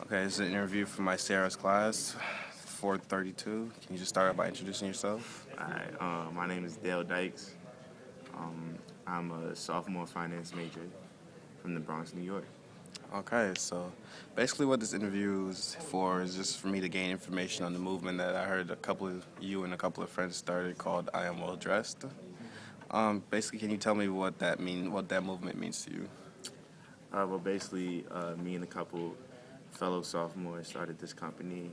Okay, this is an interview for my CRS class, 432. Can you just start out by introducing yourself? Hi, my name is Dale Dykes. I'm a sophomore finance major from the Bronx, New York. Okay, so basically what this interview is for is just for me to gain information on the movement that I heard a couple of you and a couple of friends started called I Am Well Dressed. Basically, can you tell me what that movement means to you? Me and a couple fellow sophomores started this company.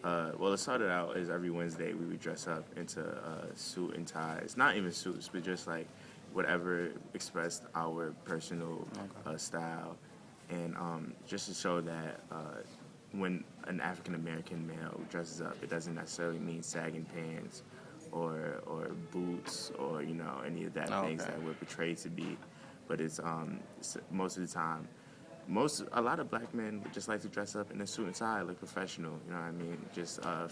It started out as every Wednesday we would dress up into suit and ties. Not even suits, but just like whatever expressed our personal style. And just to show that when an African American male dresses up, it doesn't necessarily mean sagging pants or boots or any of that things Okay. that we're portrayed to be, but most of the time. A lot of black men would just like to dress up in a suit and tie, look professional. You know what I mean? Just uh,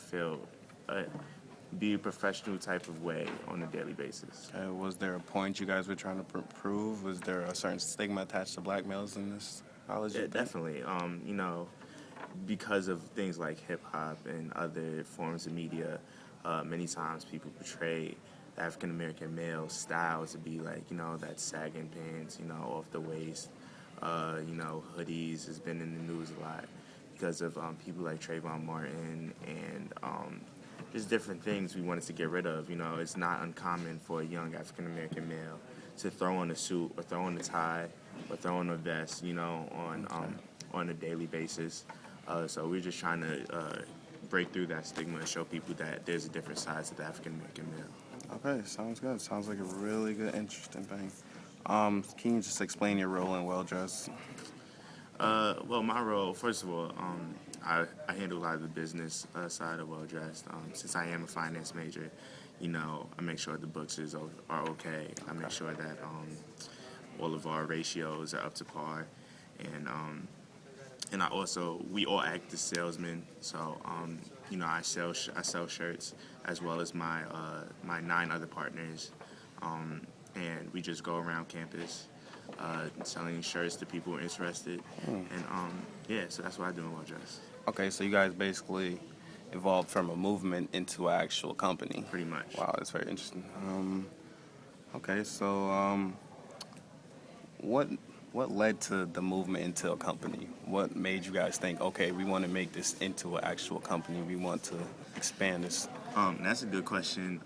be a professional type of way on a daily basis. Was there a point you guys were trying to prove? Was there a certain stigma attached to black males in this college, you Yeah, think? definitely. Because of things like hip hop and other forms of media, many times people portray the African American male style to be like, that sagging pants, off the waist. Hoodies has been in the news a lot because of people like Trayvon Martin and just different things we wanted to get rid of. It's not uncommon for a young African American male to throw on a suit or throw on a tie or throw on a vest, on a daily basis. So we're just trying to break through that stigma and show people that there's a different side to the African American male. Okay, sounds good. Sounds like a really good, interesting thing. Can you just explain your role in Well Dressed? My role, first of all, I handle a lot of the business side of Well Dressed. Since I am a finance major, I make sure the books are okay. I make sure that all of our ratios are up to par, and we all act as salesmen. So I sell shirts as well as my 9 other partners, and we just go around campus selling shirts to people who are interested. And yeah, so that's what I do in Well Dressed, Okay, so you guys basically evolved from a movement into an actual company. pretty much. Wow, that's very interesting. Okay, so what what led to the movement into a company? What made you guys think, okay, we want to make this into an actual company. We want to expand this. That's a good question.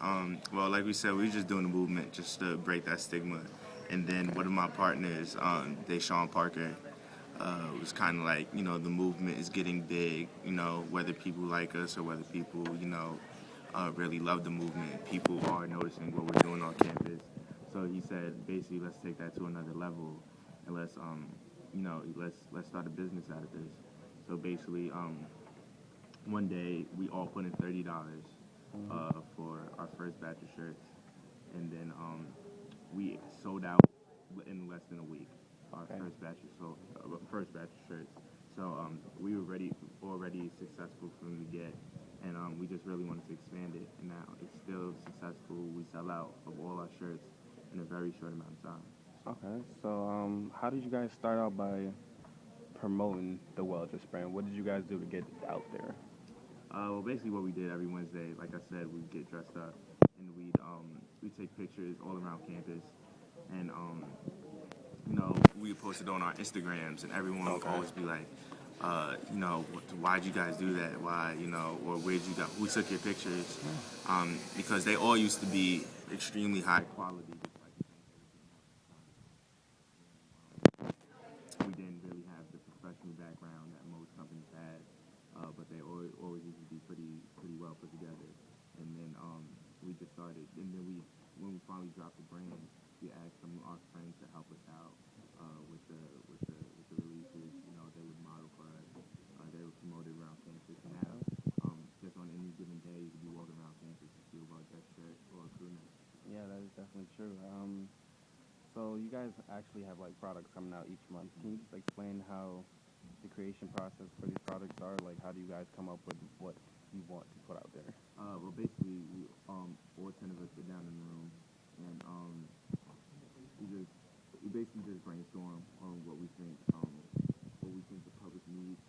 Like we said, we were just doing the movement just to break that stigma. And then one of my partners, Deshaun Parker, was kind of like, the movement is getting big, whether people like us or whether people, really love the movement. People are noticing what we're doing on campus. So he said, basically, let's take that to another level and let's start a business out of this. So basically, one day we all put in $30 for our first batch of shirts, and then we sold out in less than a week. Our Okay. first batch of shirts. So we were already successful from the get, and we just really wanted to expand it. And now it's still successful. We sell out of all our shirts in a very short amount of time. Okay, so how did you guys start out by promoting the Well Dressed brand? What did you guys do to get it out there? Basically, what we did every Wednesday, like I said, we'd get dressed up and we'd take pictures all around campus, and we would post it on our Instagrams, and everyone would Okay. always be like, why'd you guys do that? Why, or who took your pictures? Because they all used to be extremely high quality. We didn't really have the professional background that most companies had, but they always used to be pretty well put together. And then we just started, and then when we finally dropped the brand, we asked some of our friends to help us out with the releases. They would model for us. They would promote it around campus. And now, just on any given day, you could be walking around campus and see a Well Dressed shirt or a crew neck. Yeah, that is definitely true. So you guys actually have like products coming out each month. Can you just explain how the creation process for these products are? Like, how do you guys come up with what you want to put out there? Basically, all 10 of us sit down in the room, and we just we basically just brainstorm on what we think the public needs,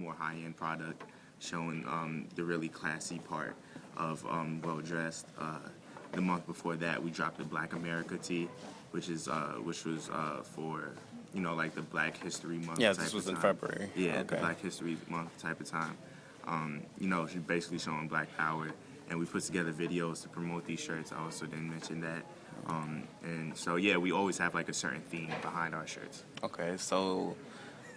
more high-end product, showing the really classy part of Well Dressed. The month before that, we dropped the Black America tee, which was for like the Black History Month. Yeah, type this was of in time. February. Yeah, the Okay. Black History Month type of time. She's basically showing Black Power, and we put together videos to promote these shirts. I also didn't mention that. And so yeah, we always have like a certain theme behind our shirts. Okay, so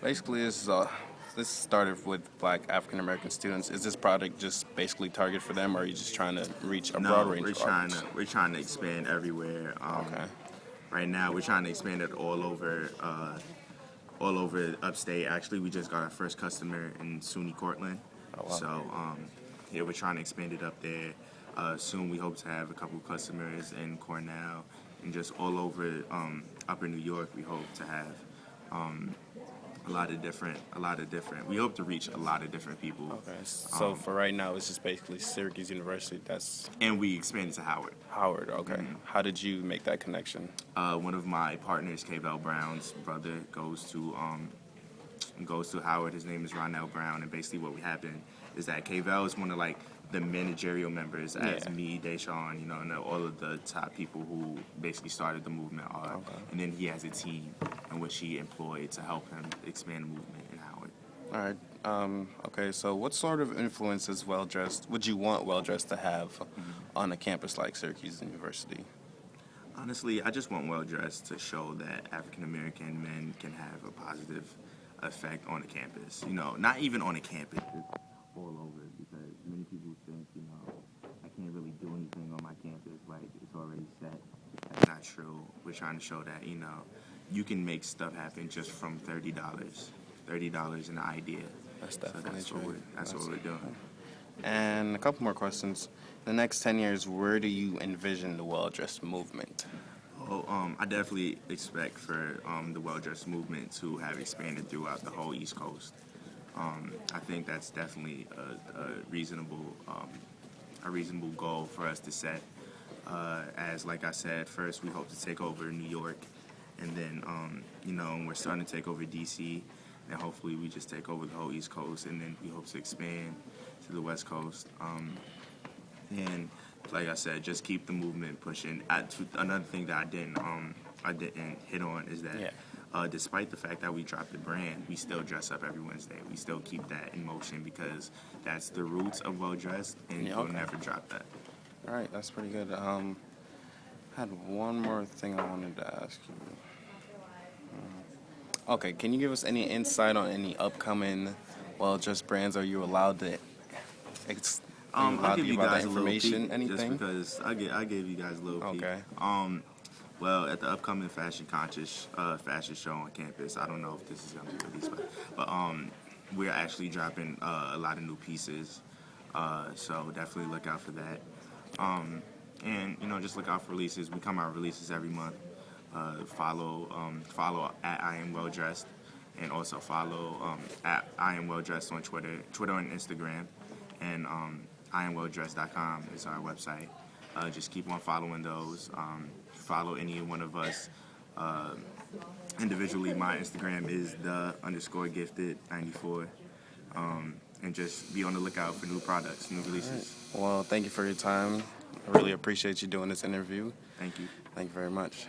basically this started with Black African American students. Is this product just basically targeted for them, or are you just trying to reach a broad No, range we're of trying audience? to we're trying to expand everywhere. Okay. Right now, we're trying to expand it all over upstate. Actually, we just got our first customer in SUNY Cortland. Oh, wow. So yeah, we're trying to expand it up there. Soon, we hope to have a couple customers in Cornell and just all over Upper New York. We hope to have a lot of different. We hope to reach a lot of different people. Okay. So for right now, it's just basically Syracuse University. That's And we expanded to Howard. Howard. Okay. How did you make that connection? One of my partners, K-Bell Brown's brother, goes to Howard. His name is Ronell Brown, and basically what happened is that K-Bell is one of like the managerial members, as Yeah. me, Deshaun, and all of the top people who basically started the movement are. Okay. And then he has a team in which he employed to help him expand the movement in Howard. All right. Okay. So, what sort of influences Well Dressed would you want Well Dressed to have on a campus like Syracuse University? Honestly, I just want Well Dressed to show that African American men can have a positive effect on the campus. Not even on the campus, just all over. Because many people think, I can't really do anything on my campus, like it's already set. That's not true. We're trying to show that, you can make stuff happen just from $30 an idea. That's So definitely that's true. what we're doing. And a couple more questions. The next 10 years, where do you envision the Well Dressed movement? I definitely expect for the Well Dressed movement to have expanded throughout the whole East Coast. I think that's definitely a reasonable goal for us to set. As like I said, first we hope to take over New York, and then we're starting to take over DC, and hopefully we just take over the whole East Coast, and then we hope to expand to the West Coast. And like I said, just keep the movement pushing. Another thing that I didn't hit on is that despite the fact that we dropped the brand, we still dress up every Wednesday. We still keep that in motion because that's the roots of Well Dressed, and we'll never drop that. All right, that's pretty good. I had one more thing I wanted to ask you. Okay, can you give us any insight on any upcoming Well Dressed brands? Are you allowed to? I'll give you guys a little information? peek, Anything? just because I gave you guys a little peek. Okay. Well, at the upcoming Fashion Conscious fashion show on campus, I don't know if this is gonna be released, but we're actually dropping a lot of new pieces, so definitely look out for that. And just look out for releases. We come out with releases every month. Follow at I Am Well Dressed, and also follow at I Am Well Dressed on Twitter and Instagram, and IamWellDressed.com is our website. Just keep on following those. Follow any one of us individually. My Instagram is the_gifted94. And just be on the lookout for new products, new releases. Well, thank you for your time. I really appreciate you doing this interview. Thank you. Thank you very much.